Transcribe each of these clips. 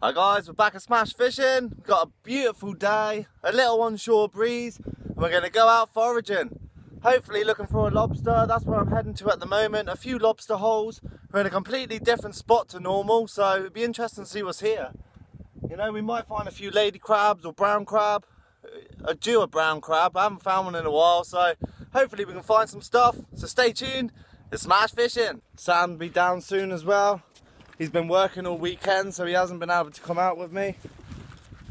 Hi guys, we're back at Smash Fishing. We've got a beautiful day, a little onshore breeze, and we're going to go out foraging. Hopefully looking for a lobster. That's where I'm heading to at the moment. A few lobster holes. We're in a completely different spot to normal, so it'd be interesting to see what's here. You know, we might find a few lady crabs or brown crab. A brown crab. I haven't found one in a while, so hopefully we can find some stuff. So stay tuned. It's Smash Fishing. Sam will be down soon as well. He's been working all weekend, so he hasn't been able to come out with me.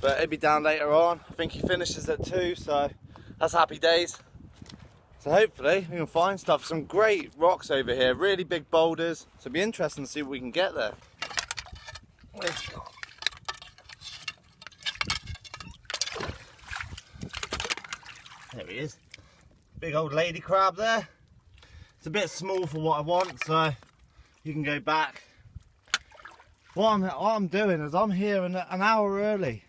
But he'll be down later on. I think he finishes at 2, so that's happy days. So hopefully we can find stuff. Some great rocks over here, really big boulders. So it'll be interesting to see what we can get there. There he is. Big old lady crab there. It's a bit small for what I want, so you can go back. What I'm doing is I'm here an hour early,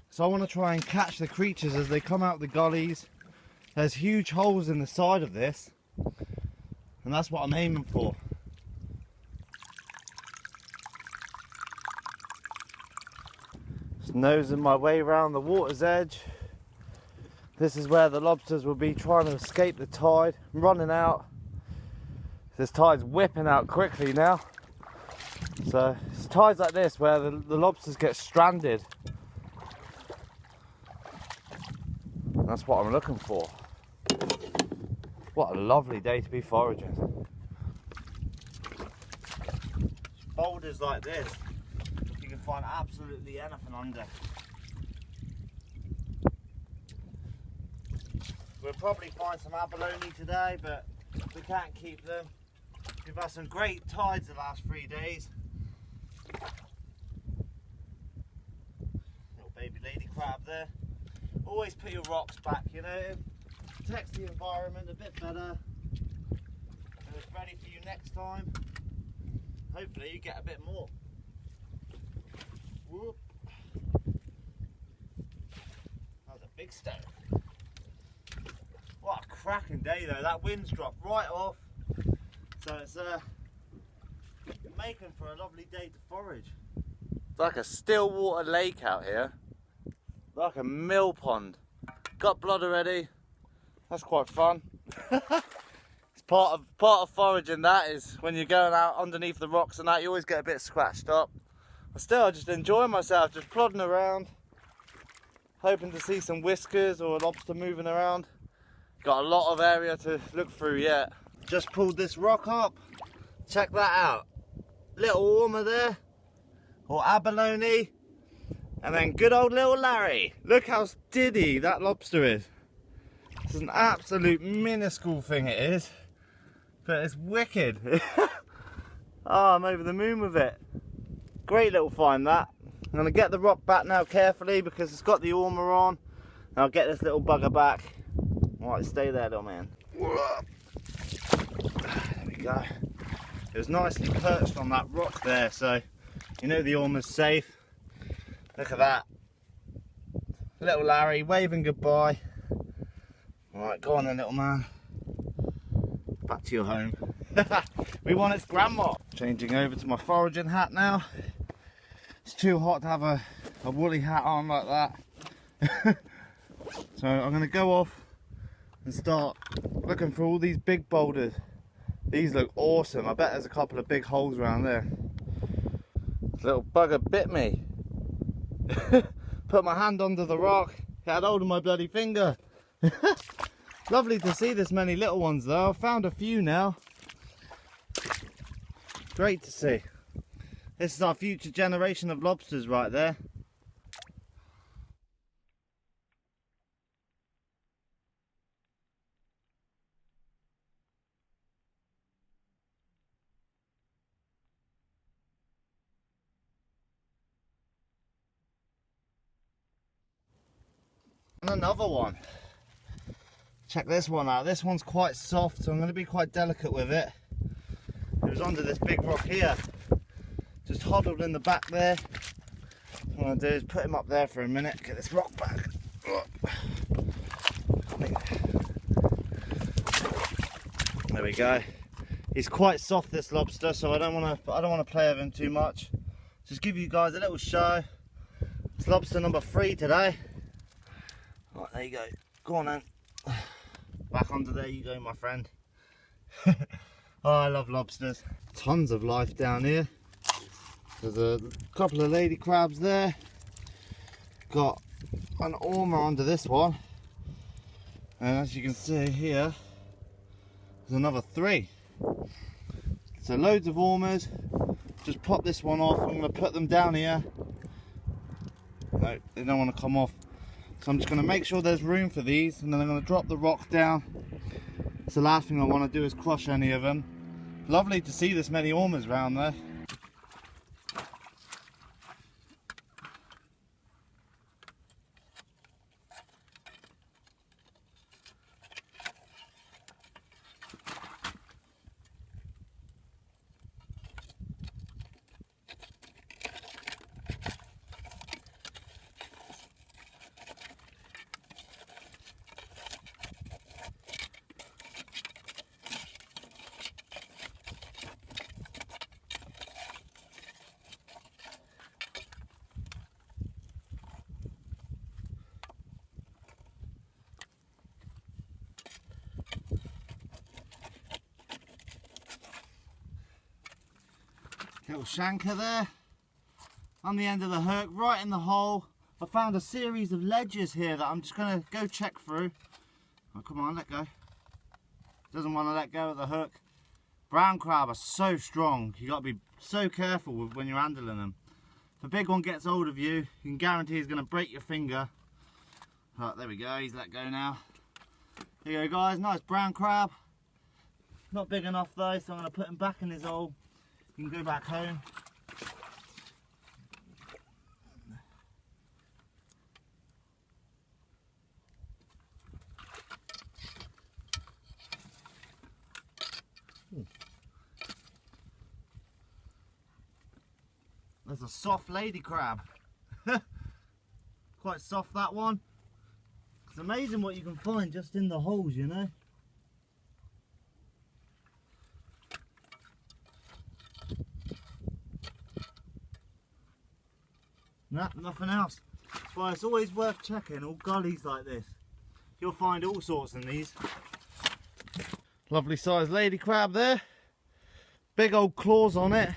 so I want to try and catch the creatures as they come out the gullies. There's huge holes in the side of this, and that's what I'm aiming for. Just nosing my way around the water's edge. This is where the lobsters will be trying to escape the tide. I'm running out. This tide's whipping out quickly now. So it's tides like this where the lobsters get stranded. That's what I'm looking for. What a lovely day to be foraging. Boulders like this, you can find absolutely anything under. We'll probably find some abalone today, but we can't keep them. We've had some great tides the last 3 days. Little baby lady crab there. Always put your rocks back, you know, it protects the environment a bit better. So it's ready for you next time. Hopefully you get a bit more. Whoop. That was a big stone. What a cracking day though, that wind's dropped right off. So it's making for a lovely day to forage. It's like a still water lake out here. Like a mill pond. Got blood already. That's quite fun. It's part of foraging, that is. When you're going out underneath the rocks and that, you always get a bit scratched up. But still, I just enjoy myself, just plodding around. Hoping to see some whiskers or a lobster moving around. Got a lot of area to look through yet. Just pulled this rock up. Check that out. Little warmer there. Or abalone. And then good old little Larry. Look how stiddy that lobster is. It's an absolute minuscule thing it is. But it's wicked. Oh, I'm over the moon with it. Great little find that. I'm going to get the rock back now carefully because it's got the armour on. And I'll get this little bugger back. Alright, stay there little man. There we go. It was nicely perched on that rock there, so you know the armour's safe. Look at that. Little Larry waving goodbye. Alright, go on then little man. Back to your home. We want its grandma. Changing over to my foraging hat now. It's too hot to have a woolly hat on like that. So I'm going to go off and start looking for all these big boulders. These look awesome. I bet there's a couple of big holes around there. This little bugger bit me. Put my hand under the rock. It had hold of my bloody finger. Lovely to see this many little ones though. I've found a few now. Great to see. This is our future generation of lobsters right there. And another one. Check this one out. This one's quite soft, so I'm going to be quite delicate with it. It was under this big rock here. Just huddled in the back there. What I'm going to do is put him up there for a minute. Get this rock back. There we go. He's quite soft, this lobster, so I don't want to play with him too much. Just give you guys a little show. It's lobster number 3 today. Right, there you go. Go on then. Back onto there you go, my friend. Oh, I love lobsters. Tons of life down here. There's a couple of lady crabs there. Got an ormer under this one. And as you can see here, there's another 3. So loads of ormers. Just pop this one off. I'm going to put them down here. No, they don't want to come off. So I'm just going to make sure there's room for these, and then I'm going to drop the rock down. So the last thing I want to do is crush any of them. Lovely to see this many ormers around there. Little shanker there on the end of the hook, right in the hole. I found a series of ledges here that I'm just going to go check through. Oh, come on, let go. Doesn't want to let go of the hook. Brown crab are so strong, you got to be so careful when you're handling them. If a big one gets hold of you, you can guarantee he's going to break your finger. Oh, there we go, he's let go now. Here you go guys, nice brown crab. Not big enough though, so I'm going to put him back in his hole. You can go back home. There's a soft lady crab. Quite soft, that one. It's amazing what you can find just in the holes, you know. Nah, nothing else. That's why it's always worth checking all gullies like this. You'll find all sorts in these. Lovely sized lady crab there. Big old claws on it.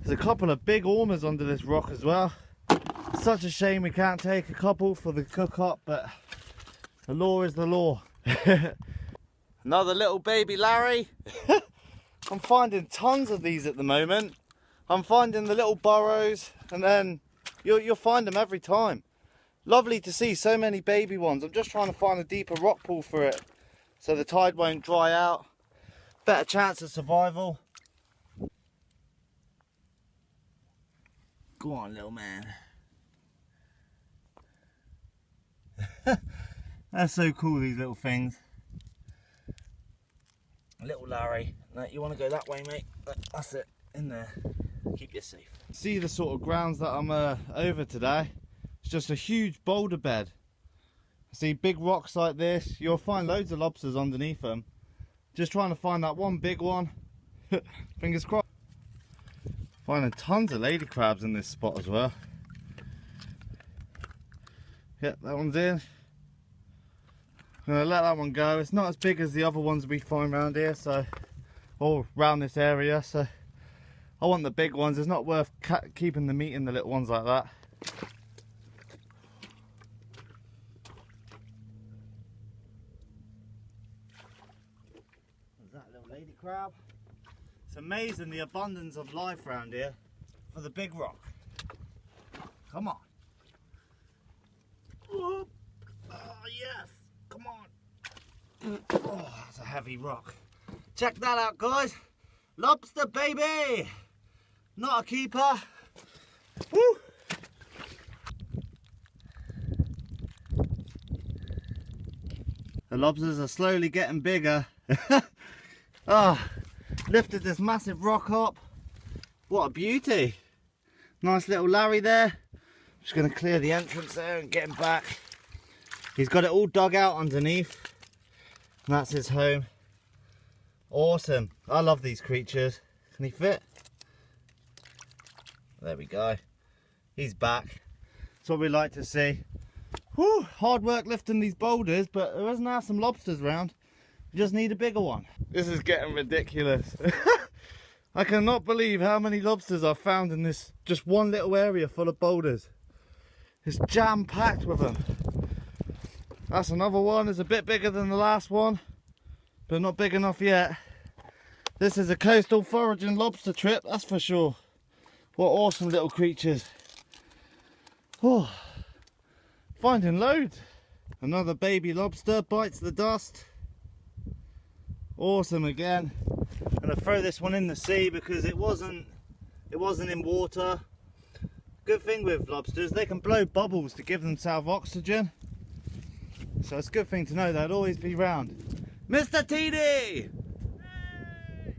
There's a couple of big ormers under this rock as well. Such a shame we can't take a couple for the cook up, but the law is the law. Another little baby Larry. I'm finding tons of these at the moment. I'm finding the little burrows, and then you'll find them every time. Lovely to see so many baby ones. I'm just trying to find a deeper rock pool for it so the tide won't dry out. Better chance of survival. Go on, little man. That's so cool, these little things. Little Larry. No, you want to go that way, mate? That's it. In there. Keep you safe. See the sort of grounds that I'm over today. It's just a huge boulder bed. See big rocks like this. You'll find loads of lobsters underneath them. Just trying to find that one big one. Fingers crossed. Finding tons of lady crabs in this spot as well. Yep, that one's in. I'm gonna let that one go. It's not as big as the other ones we find around here, so, or around this area, so I want the big ones. It's not worth keeping the meat in the little ones like that. There's that little lady crab. It's amazing the abundance of life around here for the big rock. Come on. Oh, yes. Come on. Oh, that's a heavy rock. Check that out, guys. Lobster, baby. Not a keeper. Woo. The lobsters are slowly getting bigger. Oh, lifted this massive rock up. What a beauty. Nice little Larry there. Just going to clear the entrance there and get him back. He's got it all dug out underneath. And that's his home. Awesome. I love these creatures. Can he fit? There we go. He's back. That's what we like to see. Whew, hard work lifting these boulders, but there is now some lobsters around. We just need a bigger one. This is getting ridiculous. I cannot believe how many lobsters I've found in this just one little area full of boulders. It's jam-packed with them. That's another one. It's a bit bigger than the last one, but not big enough yet. This is a coastal foraging lobster trip, that's for sure. What awesome little creatures. Oh, finding loads. Another baby lobster bites the dust. Awesome again. I'm gonna throw this one in the sea because it wasn't in water. Good thing with lobsters, they can blow bubbles to give themselves oxygen. So it's a good thing to know they'll always be round. Mr. TD! Hey!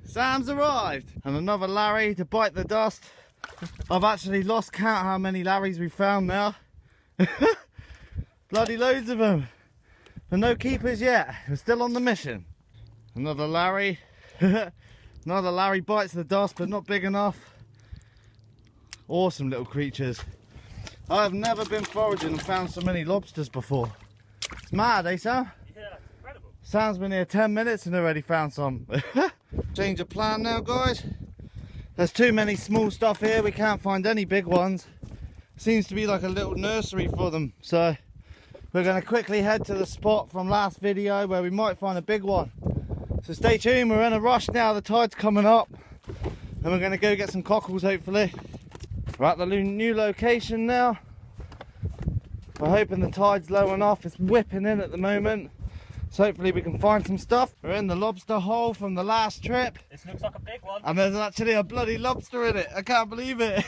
Sam's arrived. And another Larry to bite the dust. I've actually lost count how many Larrys we've found now. Bloody loads of them. But no keepers yet. We're still on the mission. Another Larry. Another Larry bites the dust, but not big enough. Awesome little creatures. I've never been foraging and found so many lobsters before. It's mad, eh, Sam? Yeah, incredible. Sam's been here 10 minutes and already found some. Change of plan now, guys. There's too many small stuff here. We can't find any big ones. Seems to be like a little nursery for them. So we're going to quickly head to the spot from last video where we might find a big one. So stay tuned. We're in a rush now. The tide's coming up. And we're going to go get some cockles, hopefully. We're at the new location now. We're hoping the tide's low enough. It's whipping in at the moment. So hopefully we can find some stuff. We're in the lobster hole from the last trip. This looks like a big one. And there's actually a bloody lobster in it. I can't believe it.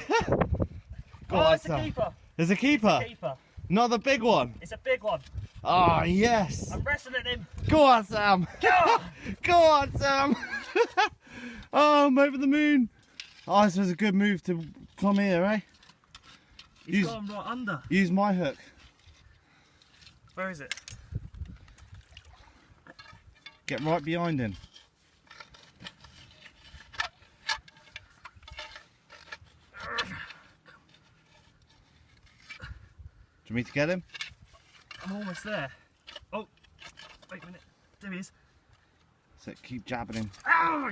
Oh, it's a keeper. There's a keeper? It's a keeper. Not a big one? It's a big one. Oh, yes. I'm wrestling him. Go on, Sam. Go! Go on, Sam. Oh, I'm over the moon. Oh, this was a good move to come here, eh? He's gone right under. Use my hook. Where is it? Get right behind him. Do you want me to get him? I'm almost there. Oh, wait a minute. There he is. So keep jabbing him. Ow!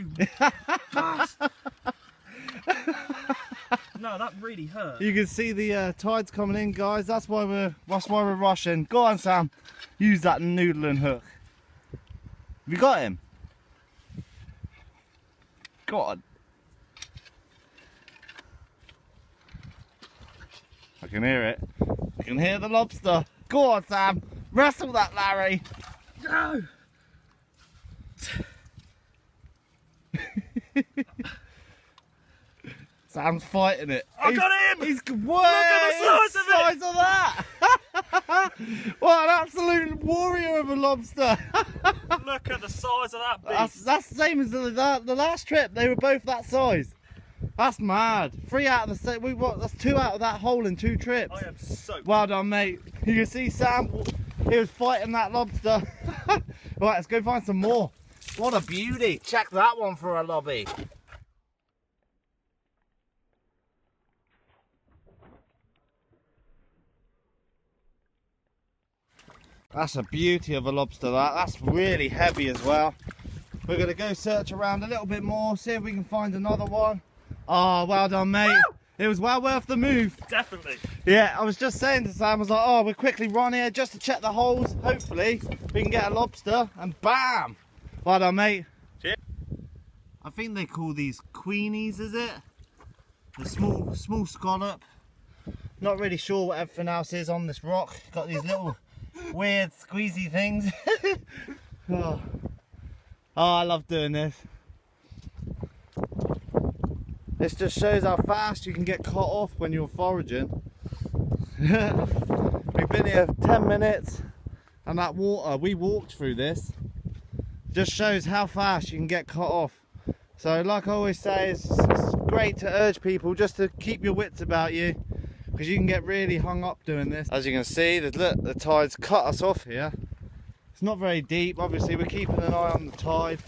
No, that really hurt. You can see the tides coming in, guys. That's why we're rushing. Go on, Sam. Use that noodle and hook. Have you got him? Go on. I can hear it. I can hear the lobster. Go on, Sam. Wrestle that, Larry. No! Sam's fighting it. I got him! He's Look at the size of that! What an absolute warrior of a lobster! Look at the size of that beast. That's the same as the last trip. They were both that size. That's mad. 3 out of the that's 2 out of that hole in 2 trips. I am so. Well done, mate. You can see Sam. He was fighting that lobster. Right, let's go find some more. What a beauty! Check that one for a lobby. That's a beauty of a lobster, that's really heavy as well. We're going to go search around a little bit more, see if we can find another one. Oh, well done, mate. Woo! It was well worth the move. Definitely. Yeah, I was just saying to Sam, I was like, oh, we'll quickly run here just to check the holes. Hopefully we can get a lobster, and bam! Well done, mate. Cheers. I think they call these queenies, is it? The small scallop. Not really sure what everything else is on this rock. Got these little weird squeezy things. Oh, I love doing this. This just shows how fast you can get caught off when you're foraging. We've been here 10 minutes and that water, we walked through this, just shows how fast you can get caught off. So like I always say, it's great to urge people just to keep your wits about you, because you can get really hung up doing this. As you can see, the tide's cut us off here. It's not very deep, obviously we're keeping an eye on the tide,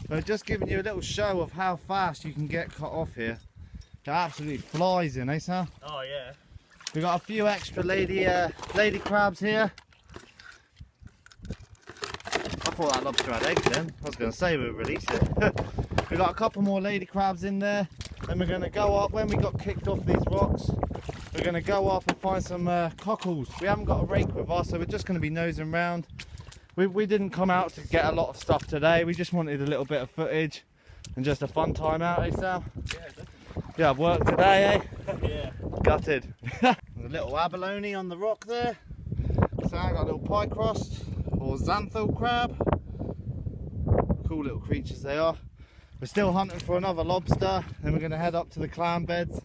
but just giving you a little show of how fast you can get cut off here. It absolutely flies in, eh Sam? Oh yeah. We got a few extra lady crabs here. I thought that lobster had eggs then. I was going to say we'll release it. We got a couple more lady crabs in there. Then we're going to go up, when we got kicked off these rocks, we're going to go up and find some cockles. We haven't got a rake with us, so we're just going to be nosing around. We didn't come out to get a lot of stuff today. We just wanted a little bit of footage and just a fun time out, eh Sam? Yeah, definitely. Yeah, I've worked today, eh? Yeah. Gutted. There's a little abalone on the rock there. So I got a little pie crust or xantho crab. Cool little creatures they are. We're still hunting for another lobster, then we're going to head up to the clam beds.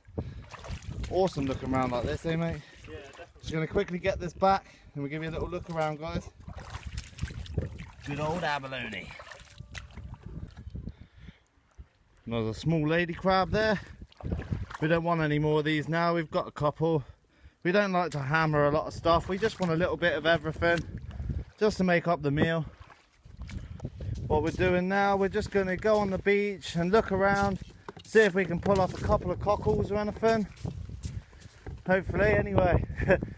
Awesome looking around like this, eh mate? Yeah, definitely. Just going to quickly get this back and we'll give you a little look around, guys. Good old abalone. Another small lady crab there. We don't want any more of these now, we've got a couple. We don't like to hammer a lot of stuff, we just want a little bit of everything, just to make up the meal. What we're doing now, we're just going to go on the beach and look around, see if we can pull off a couple of cockles or anything. Hopefully, anyway.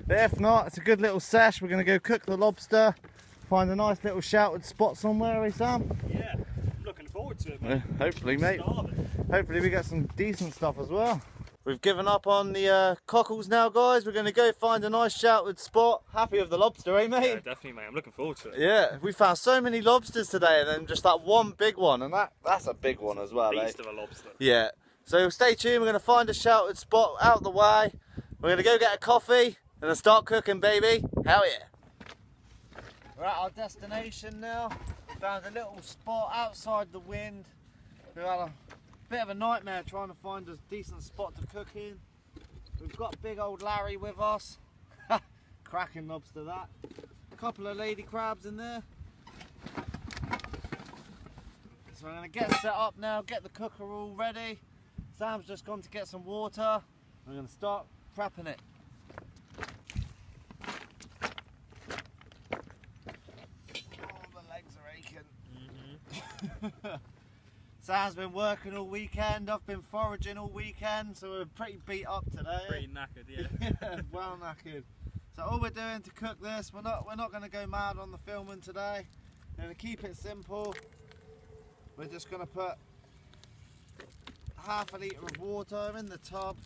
But if not, it's a good little sesh. We're going to go cook the lobster, find a nice little sheltered spot somewhere, eh Sam? Yeah, I'm looking forward to it, mate. Hopefully, mate. Starving. Hopefully we get some decent stuff as well. We've given up on the cockles now, guys. We're going to go find a nice sheltered spot. Happy with the lobster, eh, mate? Yeah, definitely, mate. I'm looking forward to it. Yeah, we found so many lobsters today, and then just that one big one, and that's a big one as well, Beast eh? of a lobster. Yeah. So stay tuned. We're going to find a sheltered spot out the way. We're going to go get a coffee and then start cooking, baby. Hell yeah. We're at our destination now. We found a little spot outside the wind. We had a bit of a nightmare trying to find a decent spot to cook in. We've got big old Larry with us. Cracking lobster that. A couple of lady crabs in there. So we're going to get set up now, get the cooker all ready. Sam's just gone to get some water. We're going to start prepping it. Oh, the legs are aching. Sam's been working all weekend, I've been foraging all weekend, so we're pretty beat up today. Pretty knackered, yeah. Yeah, well knackered. So all we're doing to cook this, we're not going to go mad on the filming today. We're going to keep it simple. We're just going to put half a litre of water in the tub.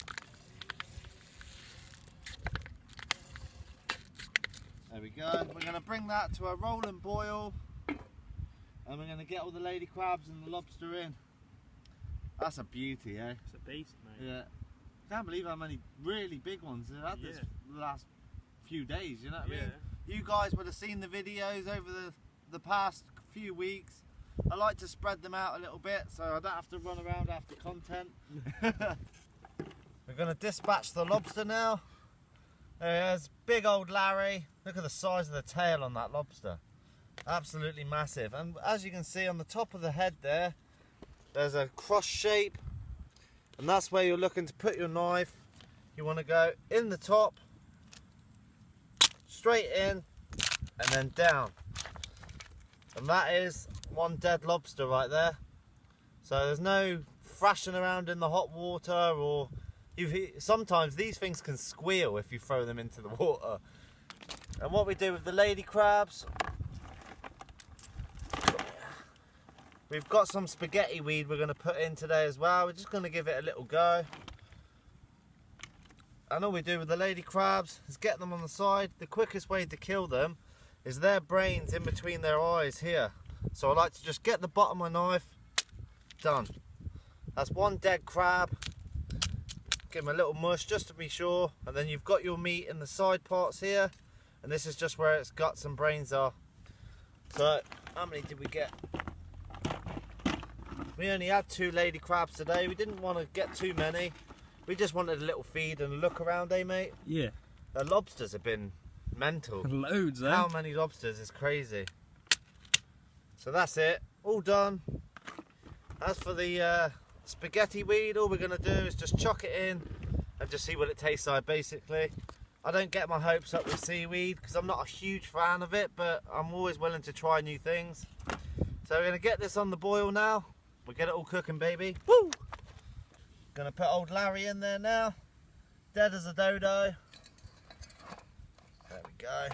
There we go. We're going to bring that to a rolling boil. And we're going to get all the lady crabs and the lobster in. That's a beauty, eh? It's a beast, mate. Yeah. Can't believe how many really big ones they've had this last few days, you know what I mean? You guys would have seen the videos over the past few weeks. I like to spread them out a little bit so I don't have to run around after content. We're going to dispatch the lobster now. There's big old Larry. Look at the size of the tail on that lobster. Absolutely massive. And as you can see on the top of the head there, there's a cross shape. And that's where you're looking to put your knife. You want to go in the top, straight in, and then down. And that is one dead lobster right there. So there's no thrashing around in the hot water, or sometimes these things can squeal if you throw them into the water. And what we do with the lady crabs, we've got some spaghetti weed we're going to put in today as well. We're just going to give it a little go. And all we do with the lady crabs is get them on the side. The quickest way to kill them is their brains in between their eyes here. So I like to just get the bottom of my knife, done. That's one dead crab. Give them a little mush just to be sure. And then you've got your meat in the side parts here. And this is just where its guts and brains are. So, how many did we get? We only had 2 lady crabs today. We didn't want to get too many. We just wanted a little feed and a look around, eh mate? Yeah. The lobsters have been mental. Loads, eh? How many lobsters is crazy. So that's it, all done. As for the spaghetti weed, all we're going to do is just chuck it in and just see what it tastes like basically. I don't get my hopes up with seaweed because I'm not a huge fan of it, but I'm always willing to try new things. So we're going to get this on the boil now. We'll get it all cooking, baby. Woo! Gonna put old Larry in there now. Dead as a dodo. go.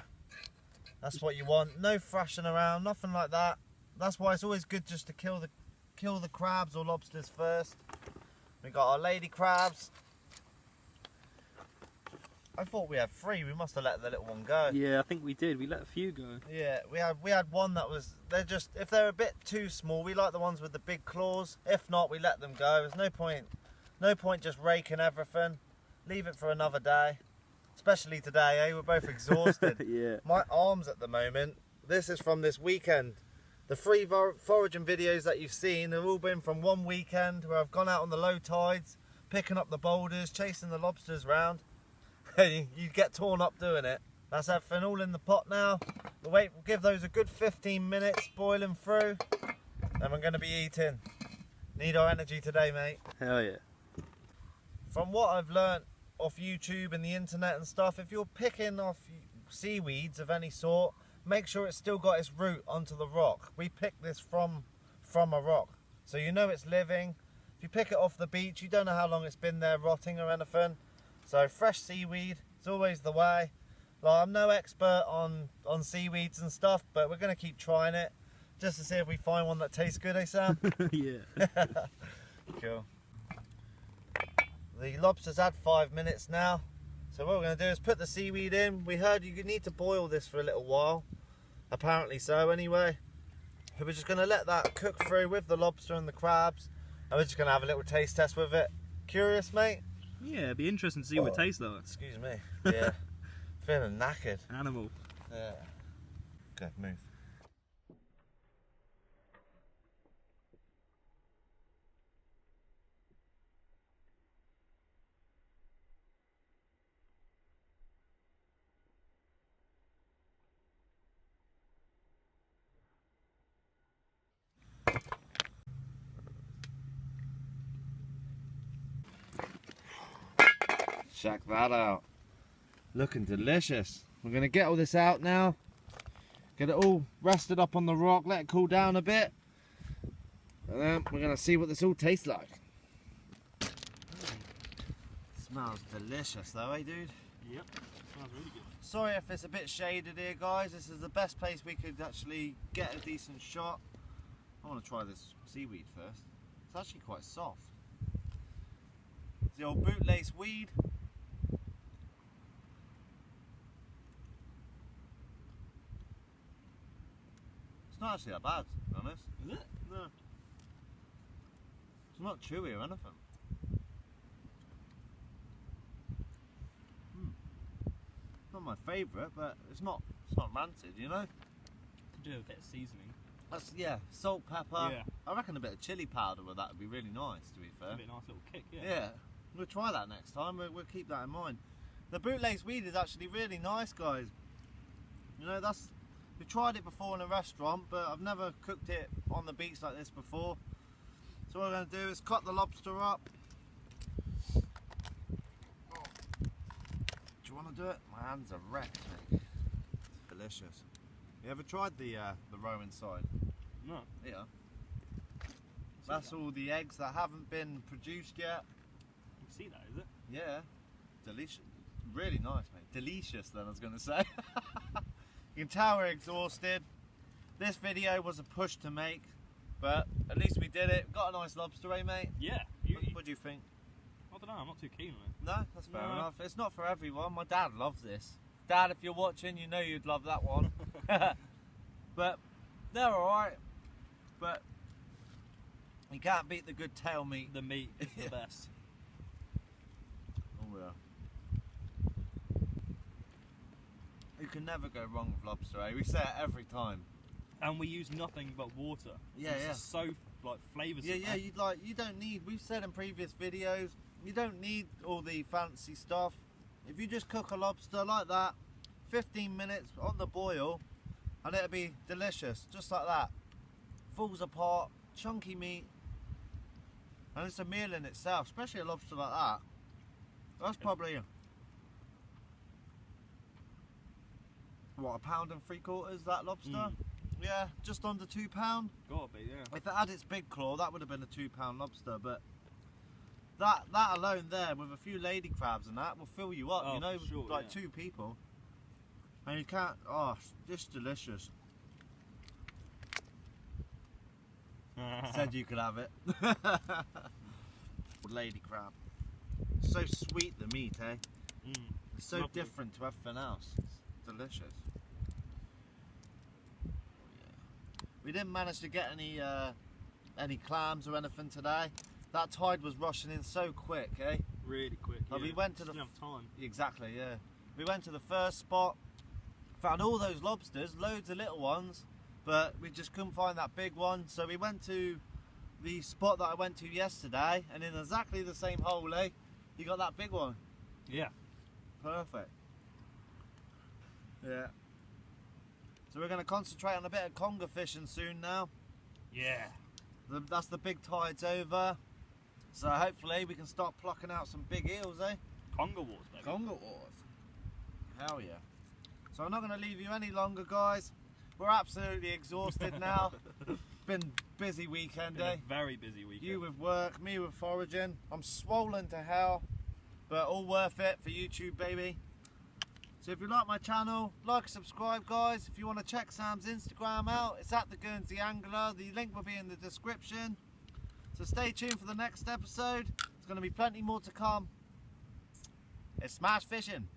That's what you want. No thrashing around, nothing like that. That's why it's always good just to kill the crabs or lobsters first. We got our lady crabs. I thought we had 3. We must have let the little one go. Yeah, I think we did. We let a few go. Yeah, we had one that was, if they're a bit too small, we like the ones with the big claws. If not, we let them go. There's no point just raking everything. Leave it for another day. Especially today, eh? We're both exhausted. Yeah. My arms at the moment, this is from this weekend. The 3 foraging videos that you've seen have all been from one weekend where I've gone out on the low tides, picking up the boulders, chasing the lobsters round. You get torn up doing it. That's everything all in the pot now. We'll give those a good 15 minutes, boiling through. Then we're going to be eating. Need our energy today, mate. Hell yeah. From what I've learnt off YouTube and the internet and stuff, if you're picking off seaweeds of any sort, make sure it's still got its root onto the rock. We picked this from a rock, so you know it's living. If you pick it off the beach, you don't know how long it's been there rotting or anything. So fresh seaweed is always the way. Like, I'm no expert on seaweeds and stuff, but we're going to keep trying it just to see if we find one that tastes good, eh Sam? Yeah. Cool. The lobster's had 5 minutes now, so what we're going to do is put the seaweed in. We heard you need to boil this for a little while, apparently so anyway. So we're just going to let that cook through with the lobster and the crabs, and we're just going to have a little taste test with it. Curious, mate? Yeah, it'd be interesting to see what it tastes like. Excuse me. Yeah. Feeling knackered. Animal. Yeah. Okay, move. Check that out. Looking delicious. We're going to get all this out now. Get it all rested up on the rock, let it cool down a bit. And then we're going to see what this all tastes like. Smells delicious though, eh dude? Yep, smells really good. Sorry if it's a bit shaded here guys, this is the best place we could actually get a decent shot. I want to try this seaweed first. It's actually quite soft. It's the old bootlace weed. It's not actually that bad, to be honest. Is it? No. It's not chewy or anything. Not my favourite, but it's not rancid, you know? Could do a bit of seasoning. That's, yeah, salt, pepper. Yeah. I reckon a bit of chilli powder with that would be really nice, to be fair. It'd be a nice little kick, yeah. Yeah, we'll try that next time. We'll keep that in mind. The bootlace weed is actually really nice, guys. You know, we tried it before in a restaurant, but I've never cooked it on the beach like this before. So what we're going to do is cut the lobster up. Do you want to do it? My hands are wrecked, mate. It's delicious. You ever tried the roe inside? No. Yeah. That's all the eggs that haven't been produced yet. You can see that, is it? Yeah. Delicious. Really nice, mate. Delicious, then I was going to say. You can tell we're exhausted. This video was a push to make, but at least we did it. Got a nice lobster, eh, mate? Yeah. What do you think? I don't know, I'm not too keen on it. No, that's fair enough. It's not for everyone. My dad loves this. Dad, if you're watching, you know you'd love that one. But they're alright. But you can't beat the good tail meat. The meat is the best. Oh yeah. You can never go wrong with lobster, eh? We say it every time. And we use nothing but water. Yeah, it's yeah. Just so like flavours. Yeah, you don't need. We've said in previous videos, you don't need all the fancy stuff. If you just cook a lobster like that, 15 minutes on the boil, and it'll be delicious, just like that. Falls apart, chunky meat, and it's a meal in itself, especially a lobster like that. That's probably what, £1.75 that lobster? Yeah, just under £2. Gotta be, yeah. If it had its big claw, that would have been a £2 lobster, but that alone there with a few lady crabs and that will fill you up, Oh, you know, for sure, like yeah. 2 people. And you can't, oh, it's just delicious. Said you could have it. Lady crab. So sweet, the meat, eh? It's so Lovely. different to everything else. It's delicious. We didn't manage to get any clams or anything today. That tide was rushing in so quick, eh? Really quick. Like Yeah. we went to the Didn't have time. Exactly, yeah. We went to the first spot, found all those lobsters, loads of little ones, but we just couldn't find that big one. So we went to the spot that I went to yesterday, and in exactly the same hole, eh? You got that big one. Yeah. Perfect. Yeah. So we're going to concentrate on a bit of conger fishing soon now. Yeah. That's the big tides over. So hopefully we can start plucking out some big eels, eh? Conger wars, baby. Conger wars. Hell yeah. So I'm not going to leave you any longer, guys. We're absolutely exhausted now. Been busy weekend, Been eh? a very busy weekend. You with work, me with foraging. I'm swollen to hell, but all worth it for YouTube, baby. So if you like my channel, like and subscribe, guys. If you want to check Sam's Instagram out, it's at the Guernsey Angler. The link will be in the description. So stay tuned for the next episode. There's going to be plenty more to come. It's Smash Fishing.